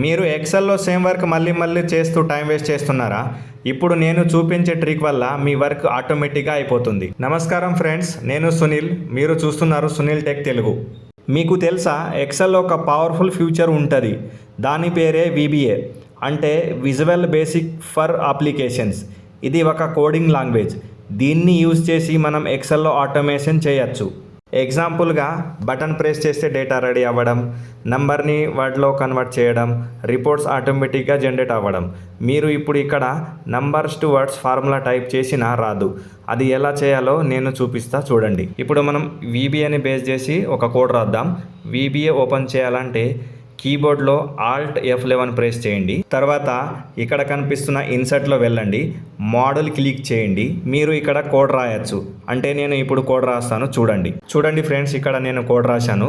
మీరు ఎక్సెల్లో same work మళ్ళీ మళ్ళీ చేస్తూ టైం వేస్ట్ చేస్తున్నారా? ఇప్పుడు నేను చూపించే ట్రిక్ వల్ల మీ వర్క్ ఆటోమేటిక్గా అయిపోతుంది. నమస్కారం ఫ్రెండ్స్, నేను సునీల్. మీరు చూస్తున్నారు సునీల్ టెక్ తెలుగు. మీకు తెలుసా, ఎక్సెల్లో ఒక పవర్ఫుల్ ఫీచర్ ఉంటుంది. దాని పేరే VBA, అంటే విజువల్ బేసిక్ ఫర్ అప్లికేషన్స్. ఇది ఒక కోడింగ్ లాంగ్వేజ్. దీన్ని యూజ్ చేసి మనం ఎక్సెల్లో ఆటోమేషన్ చేయొచ్చు. ఎగ్జాంపుల్గా బటన్ ప్రెస్ చేస్తే డేటా రెడీ అవ్వడం, నంబర్ని వర్డ్లో కన్వర్ట్ చేయడం, రిపోర్ట్స్ ఆటోమేటిక్గా జనరేట్ అవ్వడం. మీరు ఇప్పుడు ఇక్కడ numbers to words formula type చేసినా రాదు. అది ఎలా చేయాలో నేను చూపిస్తా, చూడండి. ఇప్పుడు మనం VBAని బేస్ చేసి ఒక కోడ్ రాద్దాం. VBA ఓపెన్ చేయాలంటే కీబోర్డ్లో Alt F11 ప్రెస్ చేయండి. తర్వాత ఇక్కడ కనిపిస్తున్న ఇన్సర్ట్లో వెళ్ళండి, మోడల్ క్లిక్ చేయండి. మీరు ఇక్కడ కోడ్ రాయొచ్చు. అంటే నేను ఇప్పుడు కోడ్ రాస్తాను, చూడండి ఫ్రెండ్స్, ఇక్కడ నేను కోడ్ రాశాను.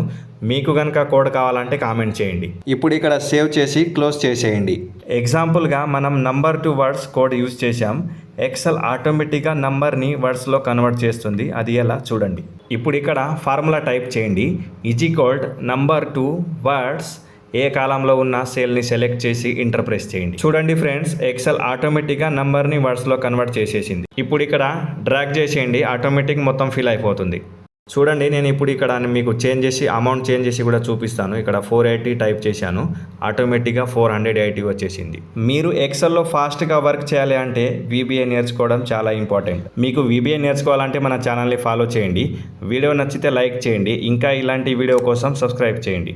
మీకు కనుక కోడ్ కావాలంటే కామెంట్ చేయండి. ఇప్పుడు ఇక్కడ సేవ్ చేసి క్లోజ్ చేసేయండి. ఎగ్జాంపుల్గా మనం number to words code use చేసాం. ఎక్సెల్ ఆటోమేటిక్గా నంబర్ని వర్డ్స్లో కన్వర్ట్ చేస్తుంది. అది ఎలా చూడండి. ఇప్పుడు ఇక్కడ ఫార్ములా టైప్ చేయండి. ఈక్వల్ నంబర్ టు వర్డ్స్, ఏ కాలంలో ఉన్న సెల్ని సెలెక్ట్ చేసి ఎంటర్ ప్రెస్ చేయండి. చూడండి ఫ్రెండ్స్, ఎక్సెల్ ఆటోమేటిక్గా నంబర్ని వర్డ్స్లో కన్వర్ట్ చేసేసింది. ఇప్పుడు ఇక్కడ డ్రాగ్ చేసేయండి, ఆటోమేటిక్ మొత్తం ఫిల్ అయిపోతుంది. చూడండి, నేను ఇప్పుడు ఇక్కడ మీకు అమౌంట్ చేంజ్ చేసి కూడా చూపిస్తాను. ఇక్కడ 480 టైప్ చేశాను, ఆటోమేటిక్గా 480 వచ్చేసింది. మీరు ఎక్సెల్లో ఫాస్ట్గా వర్క్ చేయాలి అంటే VBA నేర్చుకోవడం చాలా ఇంపార్టెంట్. మీకు VBA నేర్చుకోవాలంటే మన ఛానల్ని ఫాలో చేయండి. వీడియో నచ్చితే లైక్ చేయండి. ఇంకా ఇలాంటి వీడియో కోసం సబ్స్క్రైబ్ చేయండి.